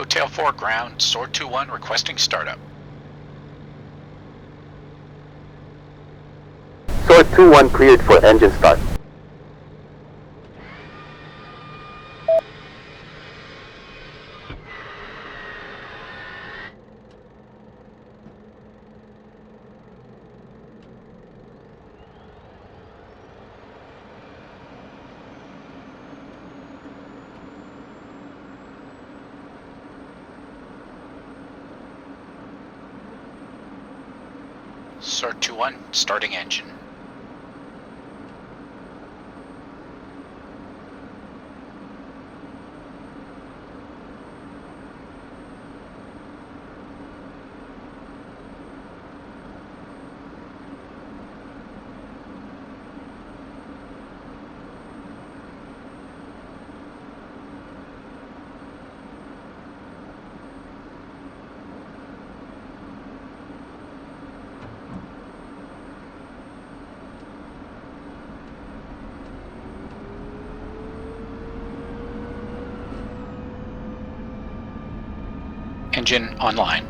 Hotel 4 ground, Sword 2-1 requesting startup. Sword 2-1 cleared for engine start. Sword 2-1 starting engine. Engine online.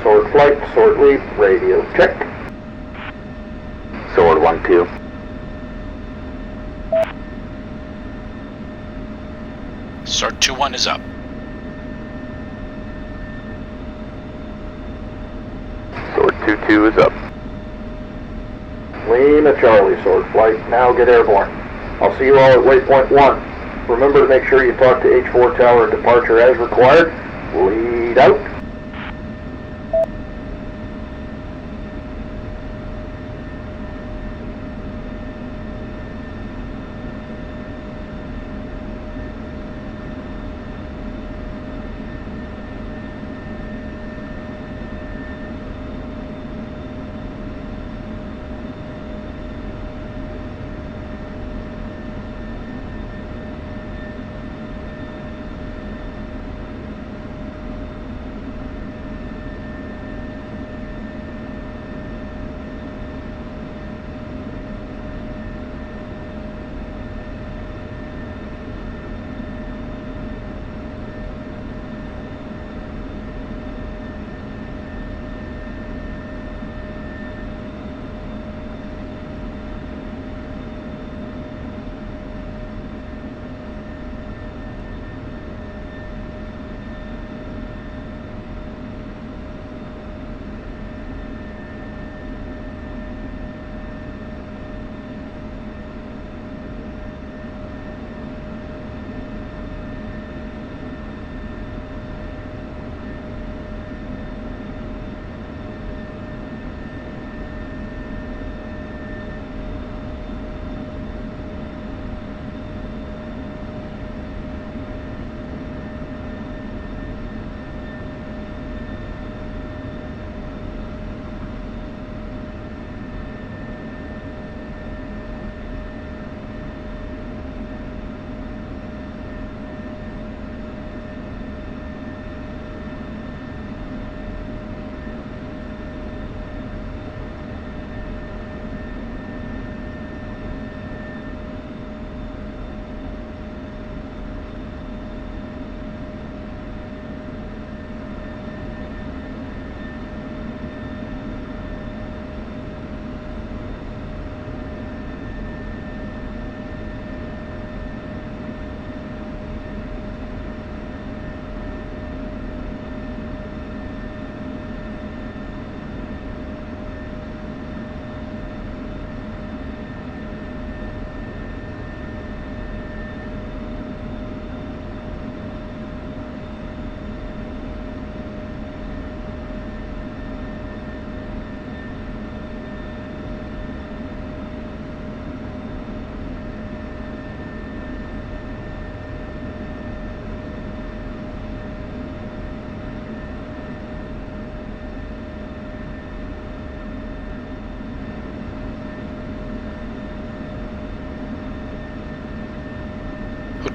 Sword flight, sword lead, radio check. Sword 1-2. Sword 2-1 is up. Sword 2-2 is up. Lima Charlie, sword flight, now get airborne. I'll see you all at waypoint 1. Remember to make sure you talk to H4 tower departure as required. Lead out.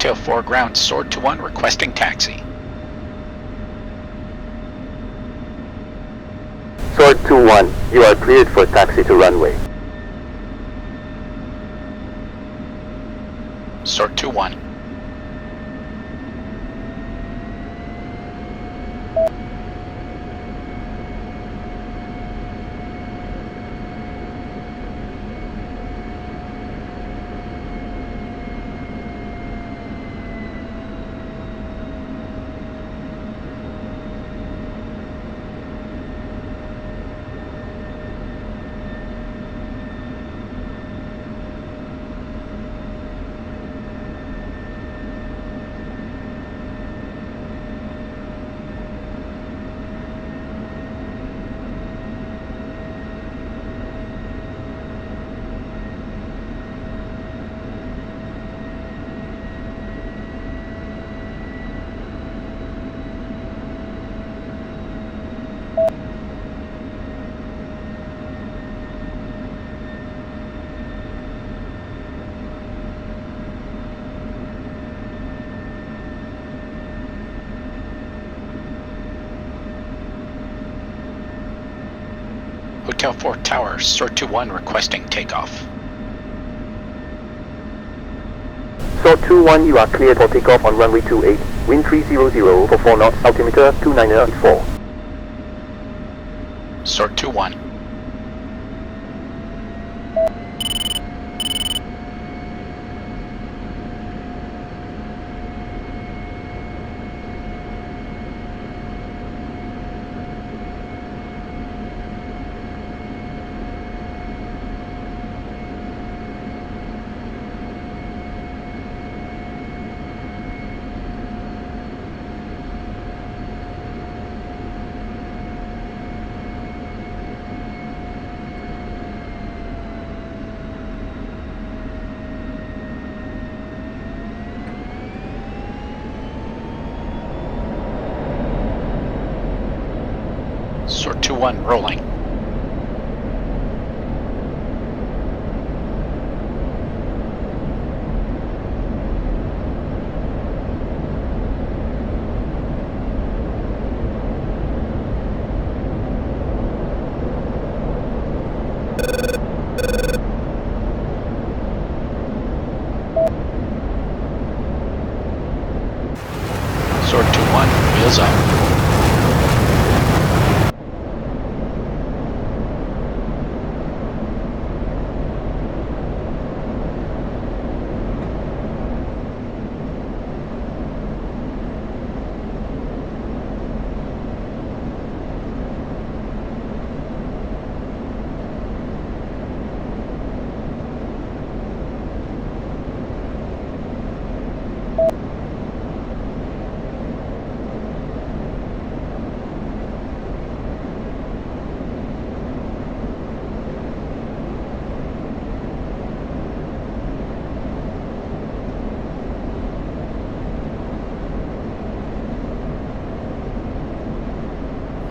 Hotel 4 ground, Sword 2-1 requesting taxi. Sword 2-1, you are cleared for taxi to runway. Sword 2-1. Hotel 4 tower, Sword 2-1 requesting takeoff. Sword 2-1, you are cleared for takeoff on runway 28, wind 300 for 4 knots, altimeter 2984. Sword 2-1. Sword 2-1 rolling. Sword 2-1, wheels up.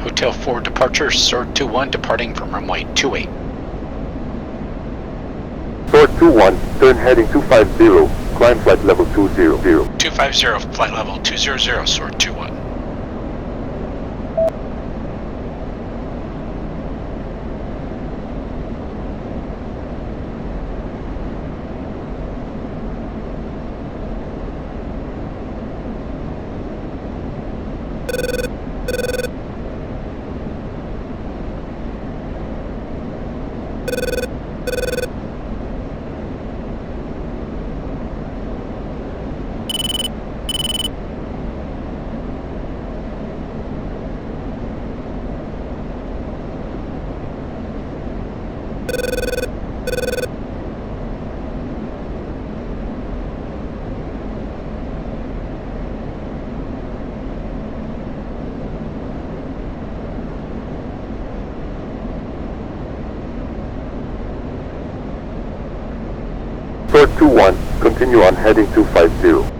Hotel 4 departure, Sword 2-1 departing from runway 28. Sword 2-1, turn heading 250, climb flight level 200. 250, flight level 200, Sword 2-1. Sword 2-1, continue on heading 250.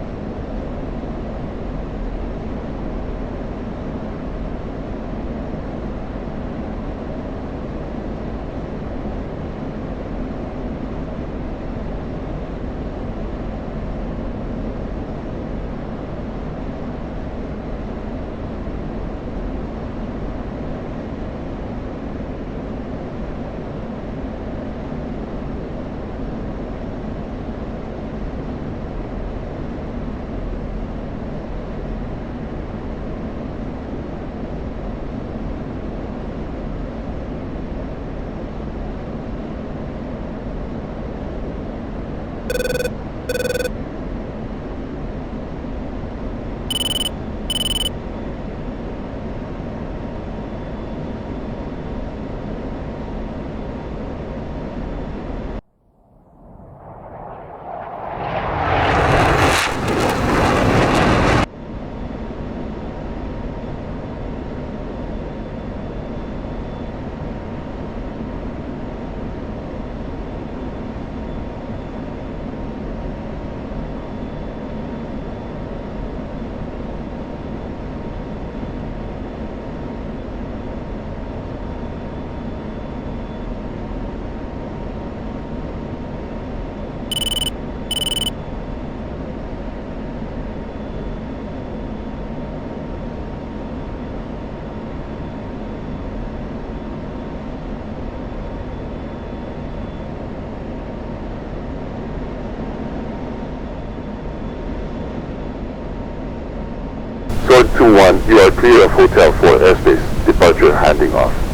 Sword 2-1, you are clear of Hotel 4 airspace. Departure handing off.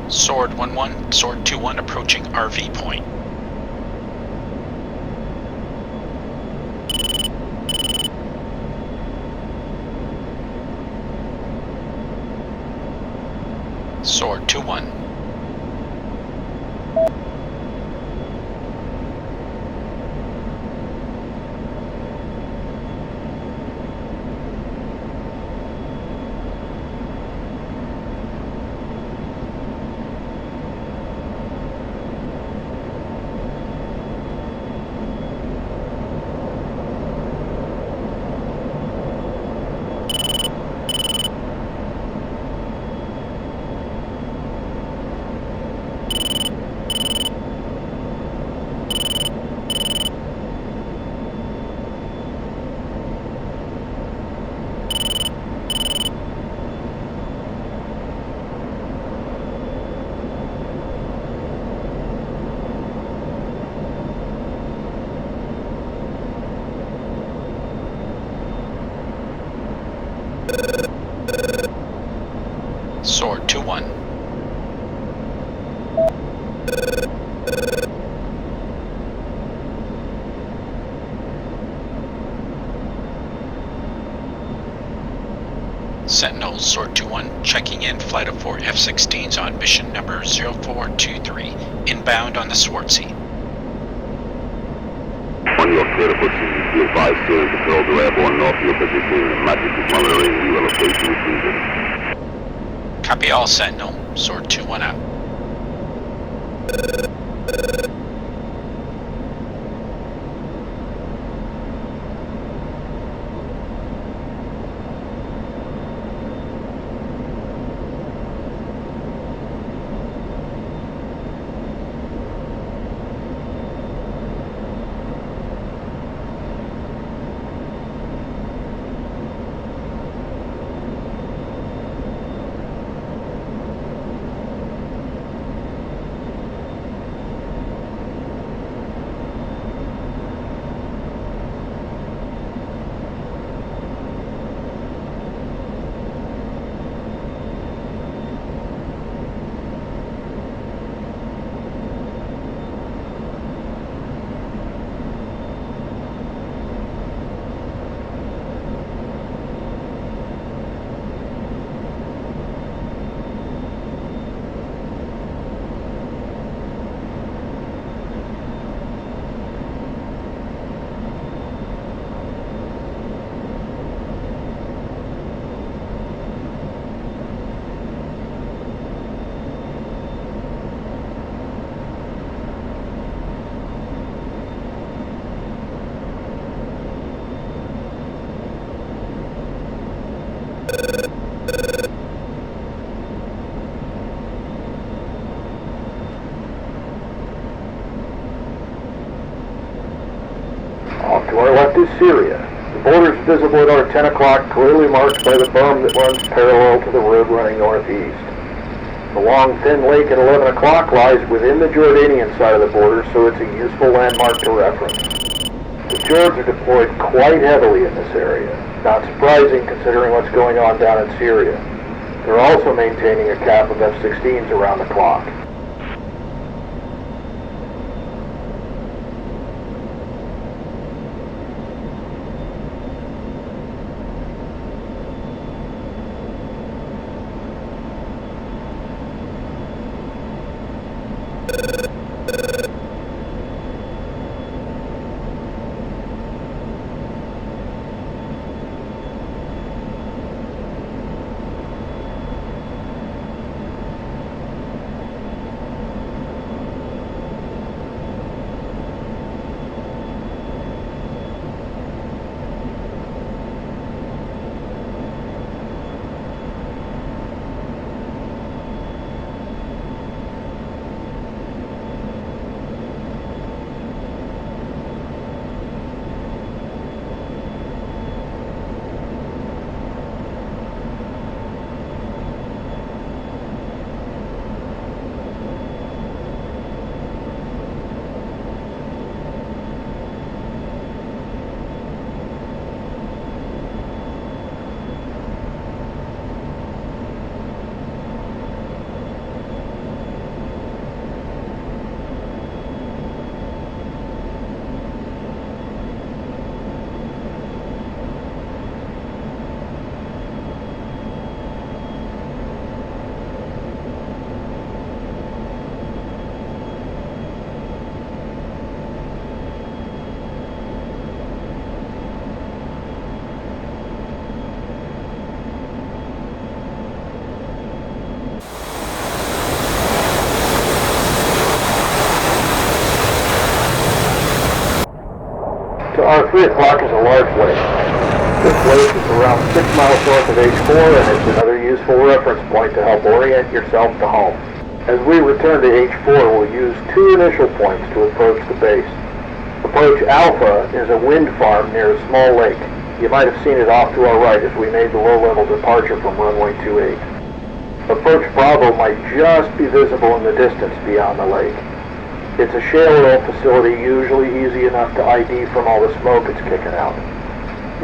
Sword 1-1, Sword 2-1 approaching RV point. Sword 2-1. Sword 2-1. Sentinel, Sword 2-1, checking in, flight of 4 F-16s on mission number 0423, inbound on the Swartzy. On your clear to proceed, be advised steering control to airborne north, your position, Magic monitoring, new location season. Copy all, Sentinel, Sword 2-1 out. Syria. The border is visible at our 10 o'clock, clearly marked by the berm that runs parallel to the road running northeast. The long, thin lake at 11 o'clock lies within the Jordanian side of the border, so it's a useful landmark to reference. The Jords are deployed quite heavily in this area. Not surprising considering what's going on down in Syria. They're also maintaining a cap of F-16s around the clock. To our 3 o'clock is a large lake. This lake is around 6 miles north of H4 and is another useful reference point to help orient yourself to home. As we return to H4, we'll use 2 initial points to approach the base. Approach Alpha is a wind farm near a small lake. You might have seen it off to our right as we made the low-level departure from runway 28. Approach Bravo might just be visible in the distance beyond the lake. It's a shale oil facility, usually easy enough to ID from all the smoke it's kicking out.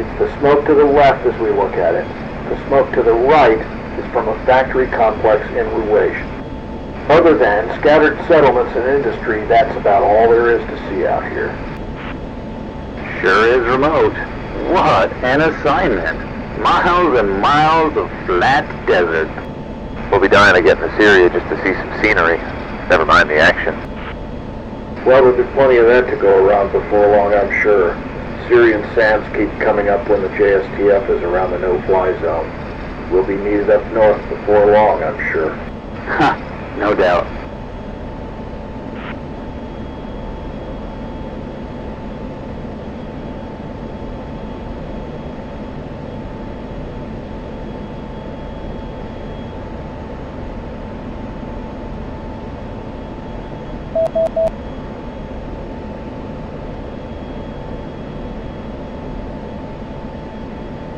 It's the smoke to the left as we look at it. The smoke to the right is from a factory complex in Ruwais. Other than scattered settlements and industry, that's about all there is to see out here. Sure is remote. What an assignment. Miles and miles of flat desert. We'll be dying to get into Syria just to see some scenery. Never mind the action. Well, there'll be plenty of that to go around before long, I'm sure. Syrian SAMs keep coming up when the JSTF is around the no-fly zone. We'll be needed up north before long, I'm sure. Ha, no doubt.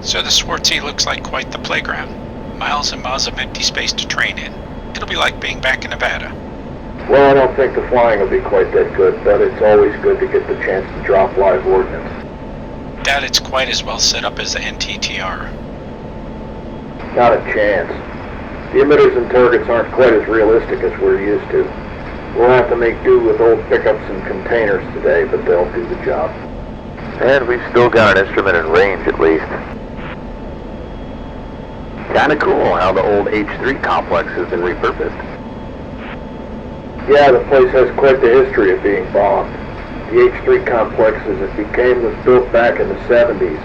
So the sortie looks like quite the playground. Miles and miles of empty space to train in. It'll be like being back in Nevada. Well, I don't think the flying will be quite that good, but it's always good to get the chance to drop live ordnance. Doubt it's quite as well set up as the NTTR. Not a chance. The emitters and targets aren't quite as realistic as we're used to. We'll have to make do with old pickups and containers today, but they'll do the job. And we've still got an instrument in range at least. Kinda cool how the old H3 complex has been repurposed. Yeah, the place has quite the history of being bombed. The H3 complex as it became was built back in the 70s.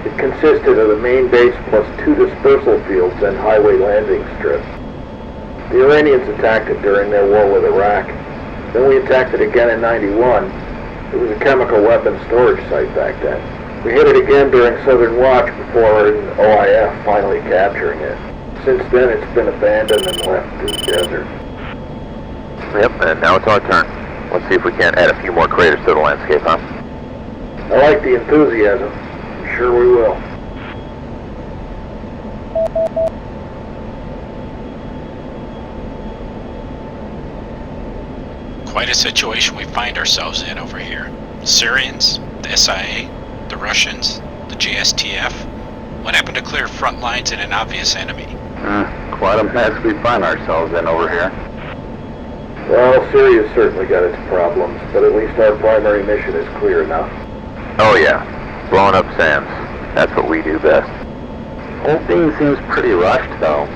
It consisted of the main base plus 2 dispersal fields and highway landing strip. The Iranians attacked it during their war with Iraq. Then we attacked it again in 91. It was a chemical weapons storage site back then. We hit it again during Southern Watch before an OIF finally capturing it. Since then it's been abandoned and left to the desert. Yep, and now it's our turn. Let's see if we can't add a few more craters to the landscape, huh? I like the enthusiasm. I'm sure we will. Quite a situation we find ourselves in over here. Syrians, the SIA, the Russians, the JSTF. What happened to clear front lines in an obvious enemy? Quite a mess we find ourselves in over here. Well, Syria's certainly got its problems, but at least our primary mission is clear enough. Oh yeah, blowing up SAMs. That's what we do best. Whole thing seems pretty rushed though.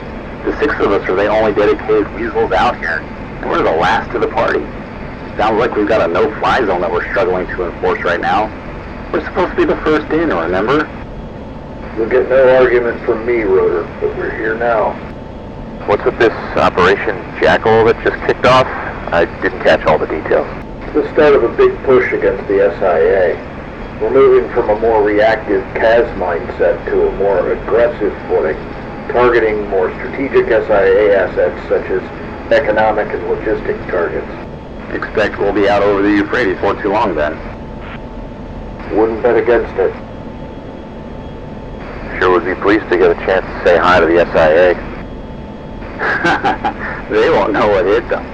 The 6 of us are the only dedicated weasels out here, and we're the last to the party. Sounds like we've got a no-fly zone that we're struggling to enforce right now. We're supposed to be the first in, remember? You'll get no argument from me, Rotor, but we're here now. What's with this Operation Jackal that just kicked off? I didn't catch all the details. It's the start of a big push against the SIA. We're moving from a more reactive CAS mindset to a more aggressive footing, targeting more strategic SIA assets such as economic and logistic targets. Expect we'll be out over the Euphrates for too long then. Wouldn't bet against it. Sure would be pleased to get a chance to say hi to the SIA. They won't know what hit them.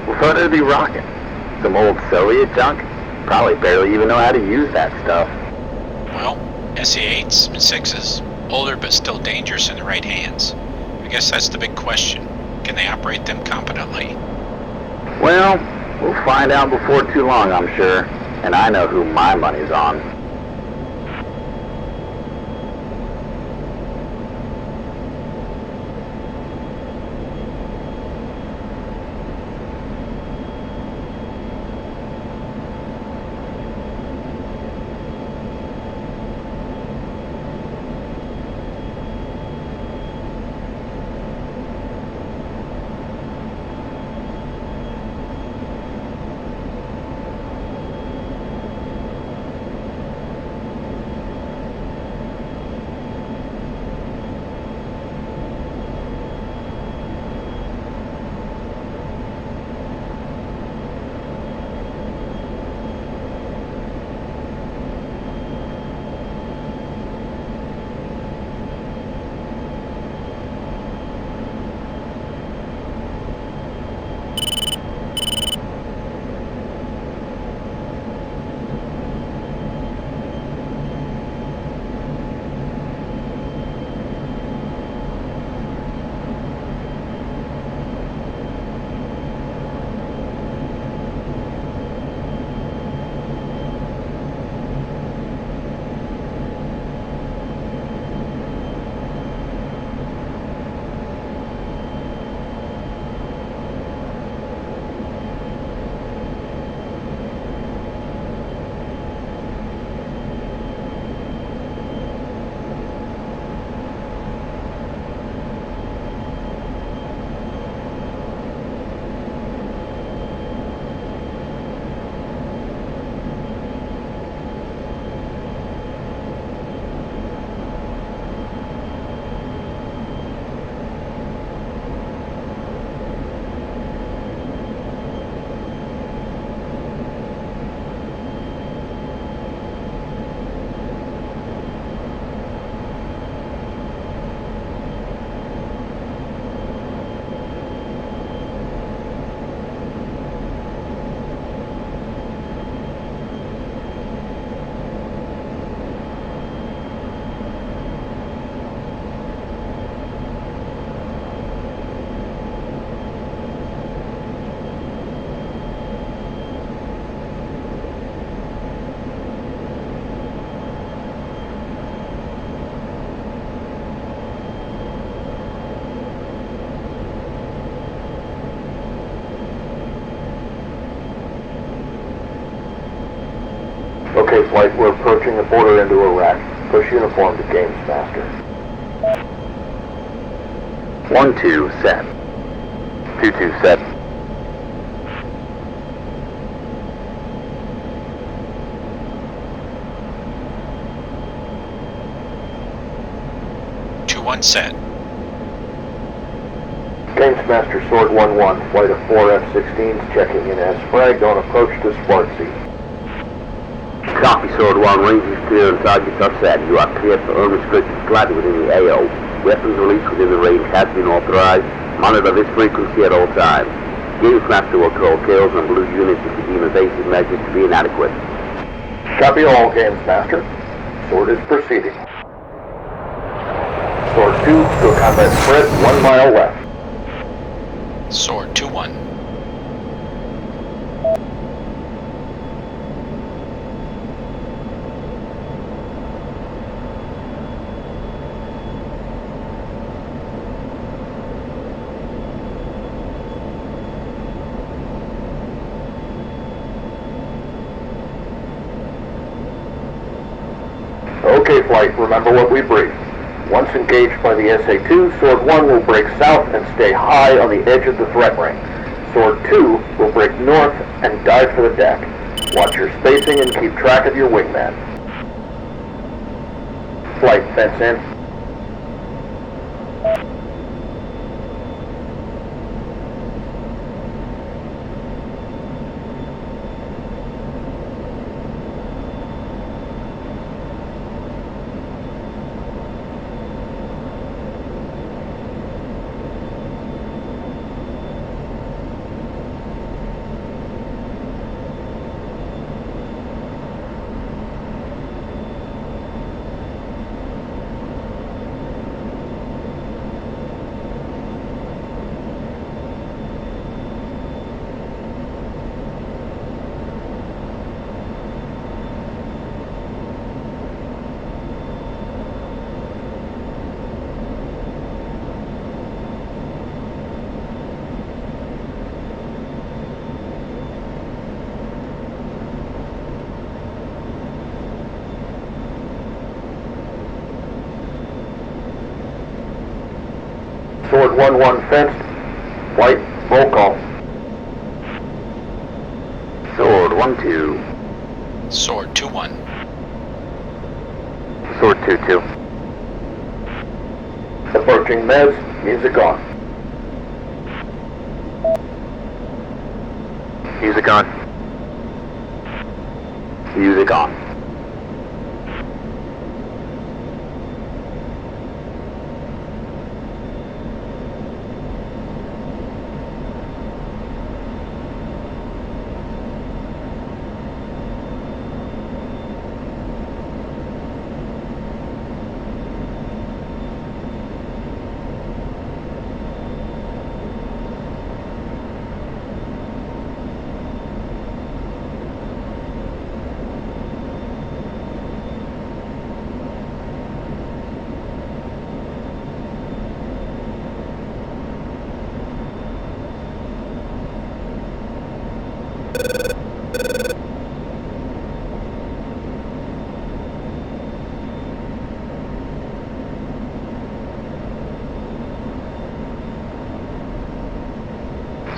We thought it'd be rocking. Some old Soviet junk? Probably barely even know how to use that stuff. Well, SE-8s and 6s, older but still dangerous in the right hands. I guess that's the big question. Can they operate them competently? Well, we'll find out before too long, I'm sure. And I know who my money's on. Okay, Flight, we're approaching the border into Iraq. Push uniform to Games Master. 1-2 set. 2-2 set. One set. Games Master Sword 1-1, flight of 4 F-16s checking in as fragged on approach to Sparksea. Copy, Sword 1. Range is clear and targets are set. You are cleared for unrestricted flight within the AO. Weapons released within the range has been authorized. Monitor this frequency at all times. Game class to control kills on blue units if you deem evasive measures to be inadequate. Copy all, Games Master. Sword is proceeding. Sword 2 to a combat spread 1 mile left. Sword 2-1. Okay, Flight, remember what we briefed. Once engaged by the SA-2, Sword 1 will break south and stay high on the edge of the threat ring. Sword 2 will break north and dive for the deck. Watch your spacing and keep track of your wingman. Flight, fence in. Sword 1-1 fenced. Flight, roll call. Sword 1-2. Sword 2-1. Sword 2-2. Approaching Mez, music on. Music on. Music on.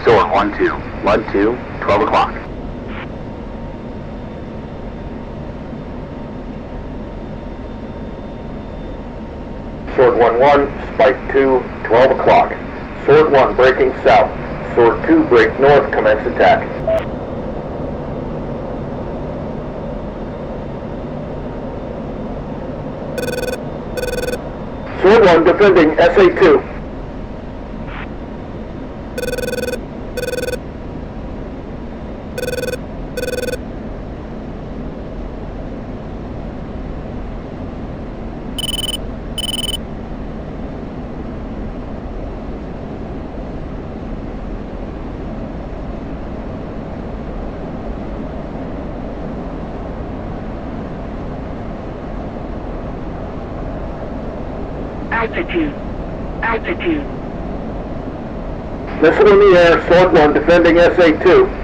Sword 1-2. 1-2. 12 o'clock. Sword 1-1, Spike 2, 12 o'clock. Sword 1 breaking south. Sword 2 break north, commence attack. Sword 1 defending SA-2. Altitude. Altitude. Missile in the air, Sword 1 defending SA-2.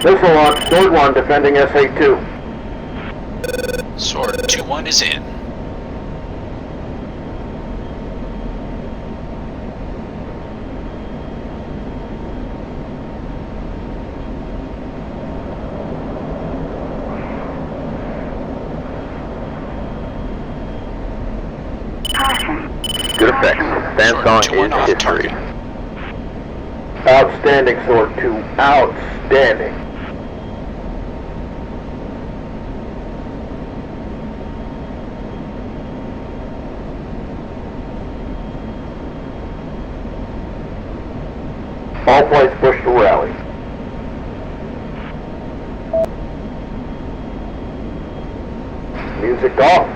Missile launch, Sword 1 defending SA-2. Sword 2-1 is in. Good effects. Sandstone Sword 2-1 is off history. target. Outstanding, Sword 2. Outstanding. All flights push to rally. Music off.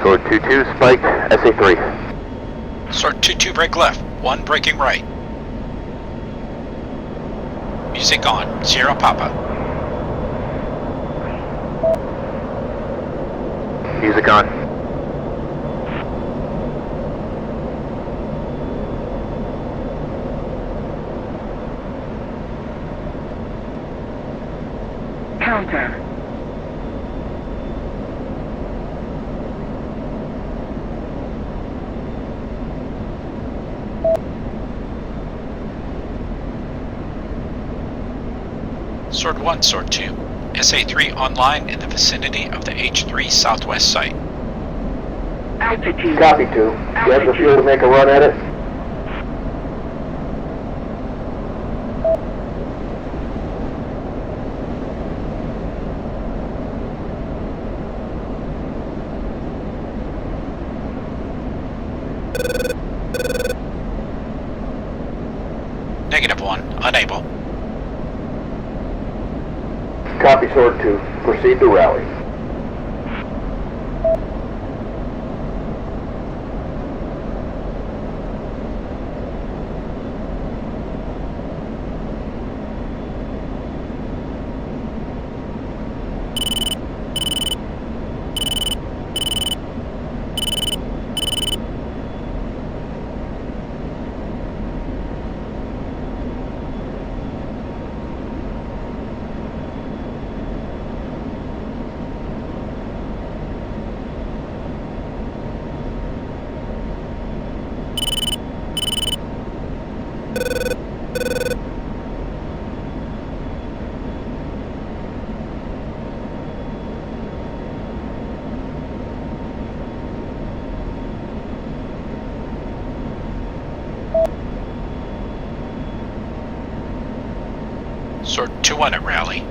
Sword 2-2 spike, SA-3. Sword 2-2 break left. 1 breaking right. Music on. Sierra Papa. Music on. Counter. Sword 1, Sword 2. SA-3 online in the vicinity of the H3 southwest site. Altitude. Copy 2. Do you have the fuel to make a run at it? -1, unable. Copy, Sword 2. Proceed to rally. Sword 2-1 at rally.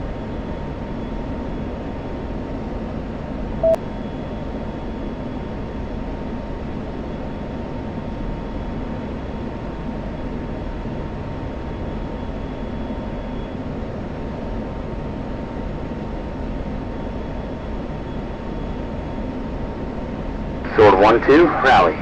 Sword 1-2, rally.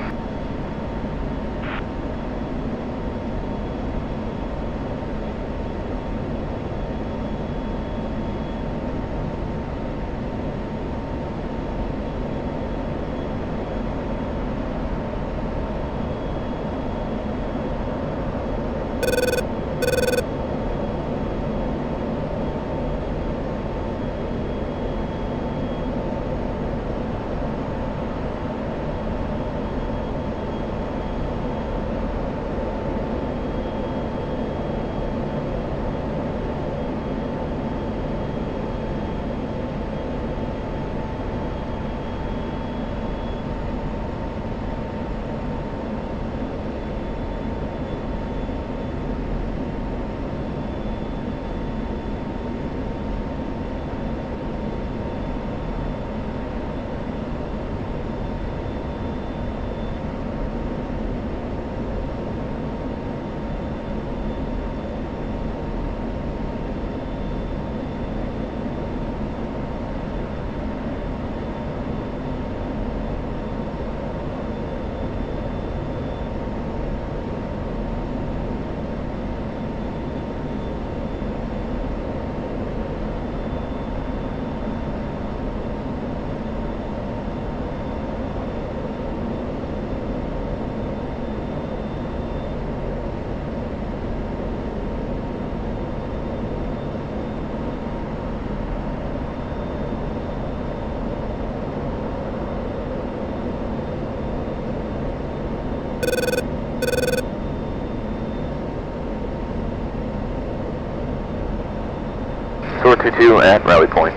Sword 2-2 at rally point.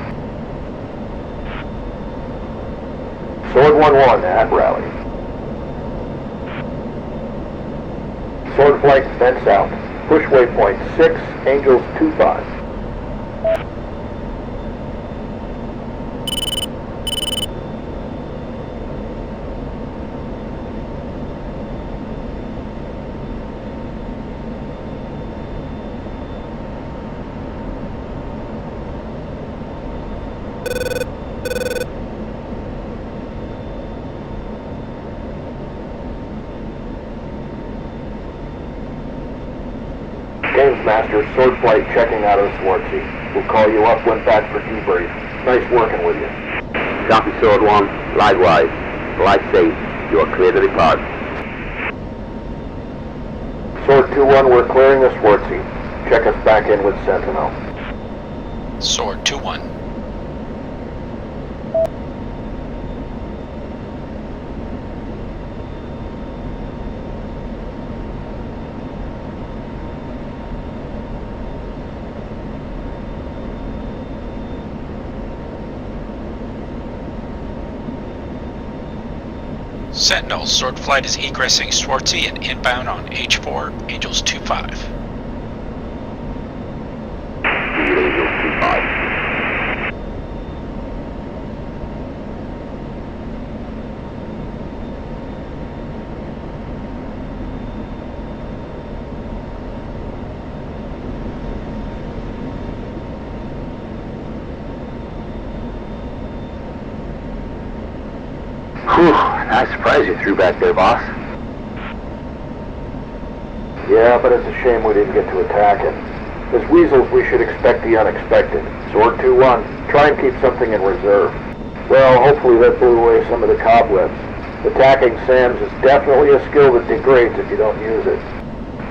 Sword 1-1 at rally. Sword flight then south. Push waypoint 6, Angels 2-5. Games Master, Sword Flight checking out of Swartzy. We'll call you up when back for debrief. Nice working with you. Copy, Sword 1. Likewise. Fly safe. You are clear to depart. Sword 2-1, we're clearing the Swartzy. Check us back in with Sentinel. Sword 2-1. Sentinel, Sword Flight is egressing Swartzy and inbound on H4, Angels 2-5. Angels 2-5. Whew, nice surprise you threw back there, boss. Yeah, but it's a shame we didn't get to attack it. As weasels, we should expect the unexpected. Sword 2-1, try and keep something in reserve. Well, hopefully that blew away some of the cobwebs. Attacking SAMs is definitely a skill that degrades if you don't use it.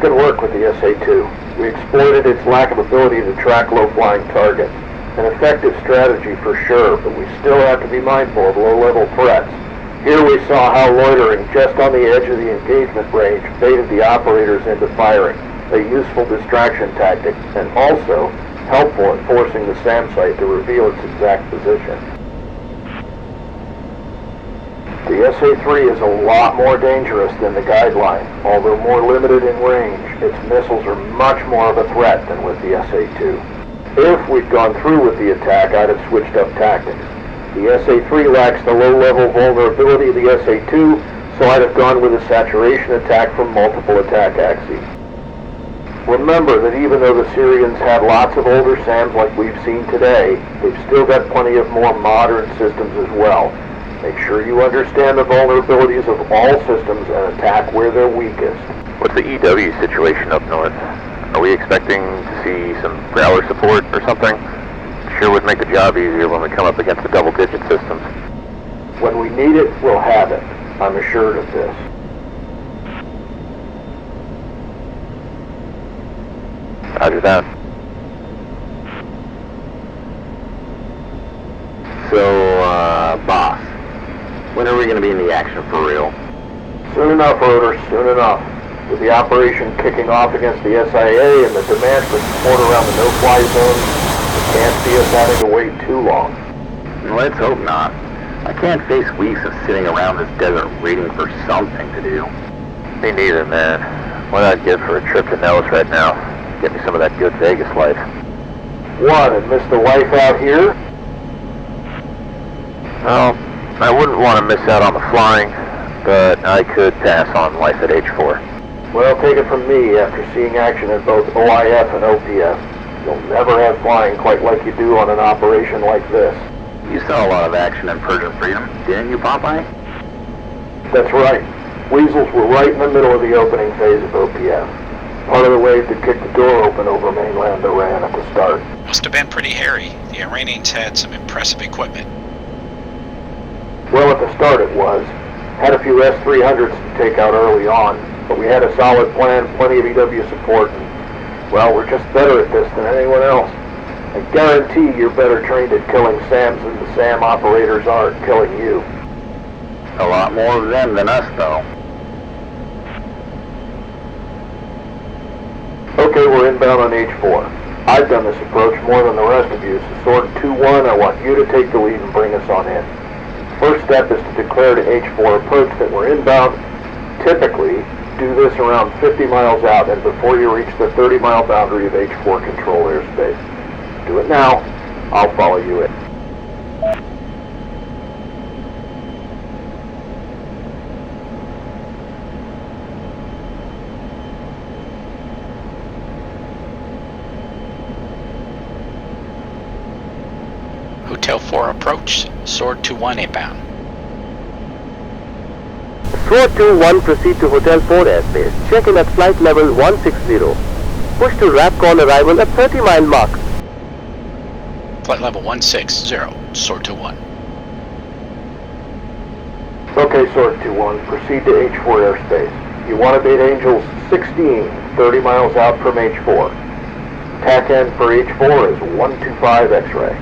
Good work with the SA-2. We exploited its lack of ability to track low-flying targets. An effective strategy for sure, but we still have to be mindful of low-level threats. Here we saw how loitering just on the edge of the engagement range baited the operators into firing, a useful distraction tactic, and also helpful in forcing the SAM site to reveal its exact position. The SA-3 is a lot more dangerous than the Guideline. Although more limited in range, its missiles are much more of a threat than with the SA-2. If we'd gone through with the attack, I'd have switched up tactics. The SA-3 lacks the low-level vulnerability of the SA-2, so I'd have gone with a saturation attack from multiple attack axes. Remember that even though the Syrians had lots of older SAMs like we've seen today, they've still got plenty of more modern systems as well. Make sure you understand the vulnerabilities of all systems and attack where they're weakest. What's the EW situation up north? Are we expecting to see some Growler support or something? Sure would make the job easier when we come up against the double-digit systems. When we need it, we'll have it. I'm assured of this. Roger that. So, boss, when are we going to be in the action for real? Soon enough, Rotor, soon enough. With the operation kicking off against the SIA and the demand for support around the no-fly zone, you can't see us having to wait too long. Let's hope not. I can't face weeks of sitting around this desert waiting for something to do. Me neither, man. What I'd give for a trip to Nellis right now. Get me some of that good Vegas life. What, and miss the wife out here? Well, I wouldn't want to miss out on the flying, but I could pass on life at H4. Well, take it from me, after seeing action at both OIF and OPF, you'll never have flying quite like you do on an operation like this. You saw a lot of action in Persian Freedom, didn't you, Popeye? That's right. Weasels were right in the middle of the opening phase of OPF. Part of the wave that kicked the door open over mainland Iran at the start. Must have been pretty hairy. The Iranians had some impressive equipment. Well, at the start it was. Had a few S-300s to take out early on, but we had a solid plan, plenty of EW support, and, well, we're just better at this than anyone else. I guarantee you're better trained at killing SAMs than the SAM operators are at killing you. A lot more of them than us, though. Okay, we're inbound on H4. I've done this approach more than the rest of you, so Sword 2-1, I want you to take the lead and bring us on in. First step is to declare to H4 approach that we're inbound. Typically, do this around 50 miles out and before you reach the 30-mile boundary of H4 control airspace. Do it now. I'll follow you in. Hotel 4 approach, Sword 2-1 inbound. Sword 2-1 proceed to Hotel 4 airspace. Check in at flight level 160. Push to RAPCON arrival at 30-mile mark. Flight level 160, Sword 2-1. Okay, Sword 2-1, proceed to H4 airspace. You want to beat Angels 16, 30 miles out from H4. TAC end for H4 is 125 X-ray.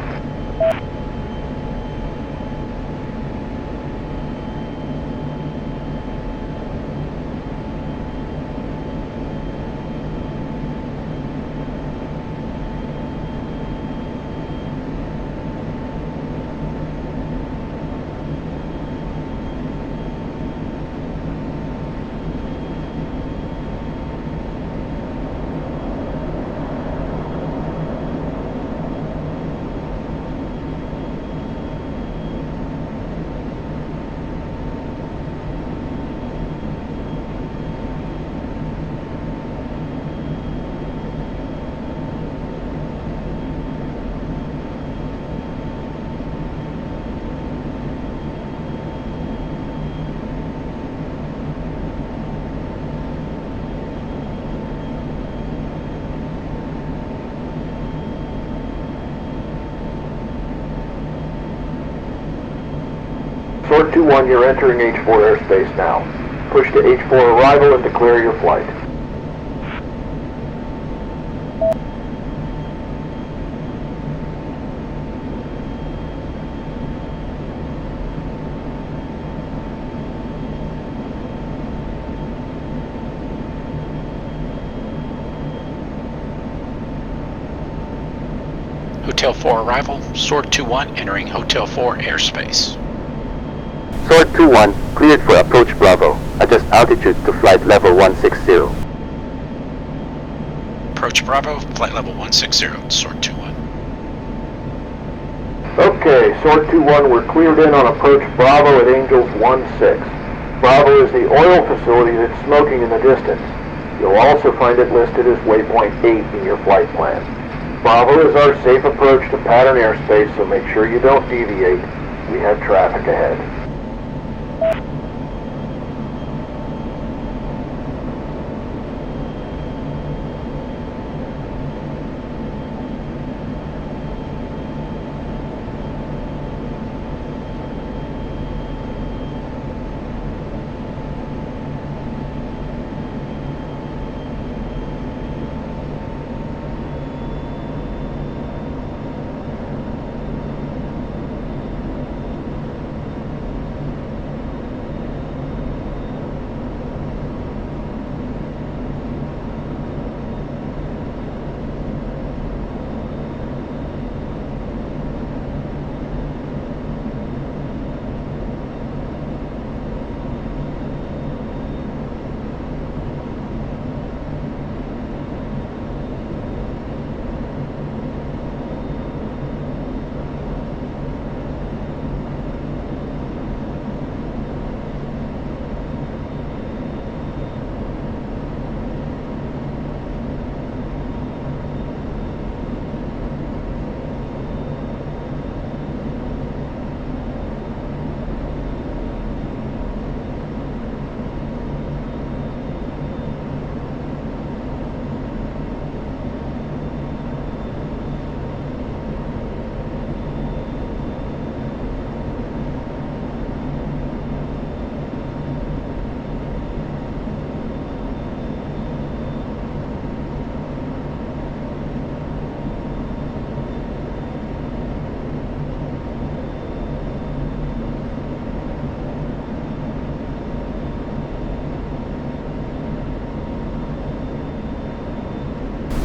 Sword 2-1, you're entering H4 airspace now. Push to H4 arrival and declare your flight. Hotel 4 arrival, Sword 2-1 entering Hotel 4 airspace. Sword 2-1 cleared for approach Bravo. Adjust altitude to flight level 160. Approach Bravo, flight level 160, Sword 2-1. Okay, Sword 2-1, we're cleared in on approach Bravo at Angels 1-6. Bravo is the oil facility that's smoking in the distance. You'll also find it listed as waypoint 8 in your flight plan. Bravo is our safe approach to pattern airspace, so make sure you don't deviate. We have traffic ahead.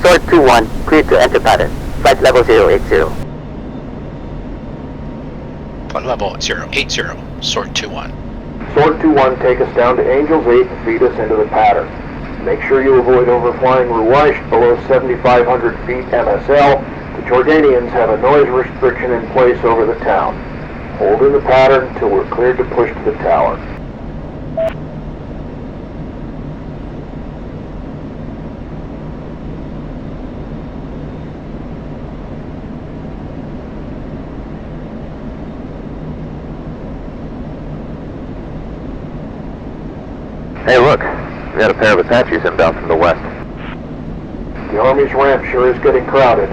Sort 2-1, cleared to enter pattern. Flight level 080. Flight level 080, sort 2-1. Sort 2-1, take us down to Angels 8 and feed us into the pattern. Make sure you avoid overflying Ruwaish below 7,500 feet MSL. The Jordanians have a noise restriction in place over the town. Hold in the pattern until we're cleared to push to the tower. Hey, look. We got a pair of Apaches inbound from the west. The Army's ramp sure is getting crowded.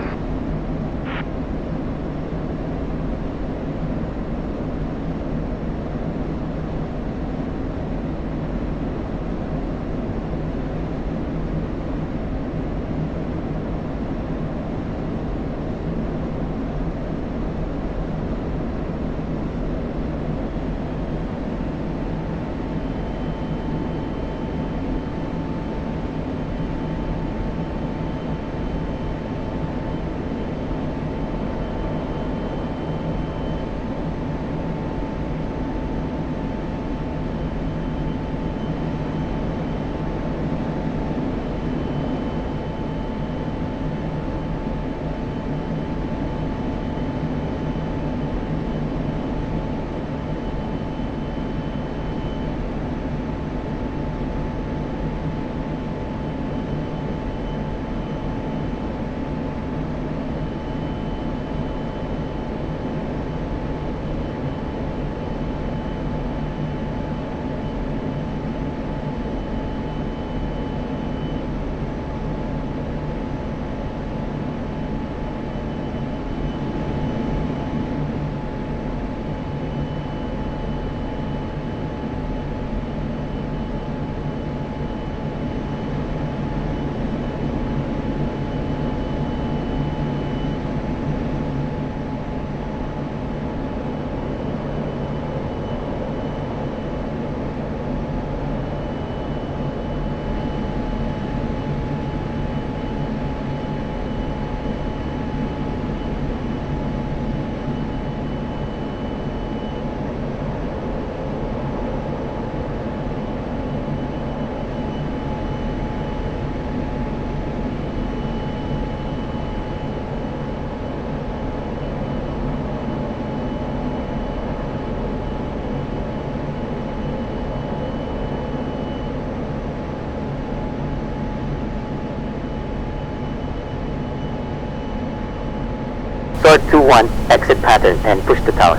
Sort 2-1, exit pattern and push the tower.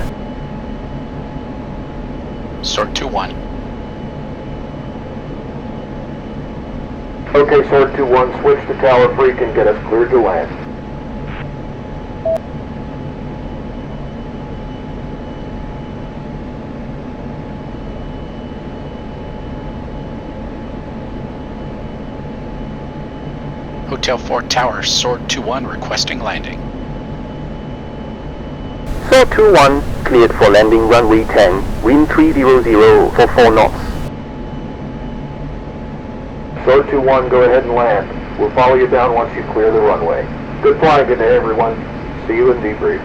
Sort 2-1. Okay, Sort 2-1, switch to tower freak and get us cleared to land. Hotel 4 Tower, Sword 2-1 requesting landing. Sort 2-1, cleared for landing runway 10, wind 300 for 4 knots. Sort 2-1, go ahead and land. We'll follow you down once you clear the runway. Good flying today, everyone. See you in debrief.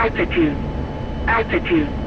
Altitude. Altitude.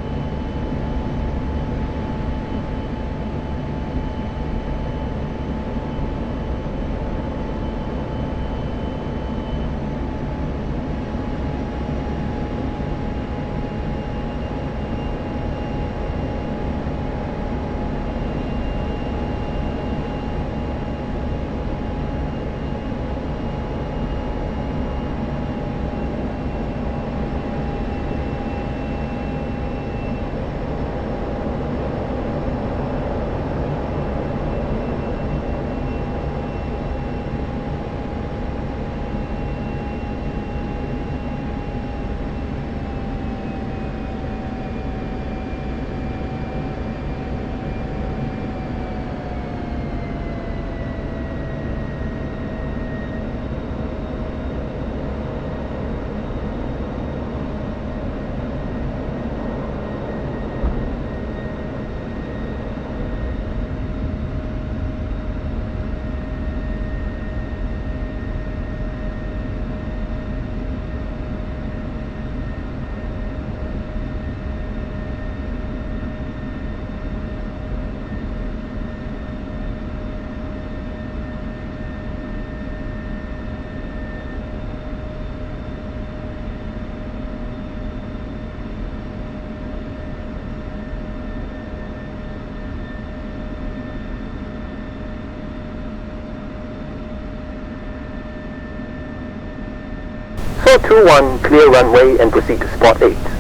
So 2-1, clear runway and proceed to spot 8.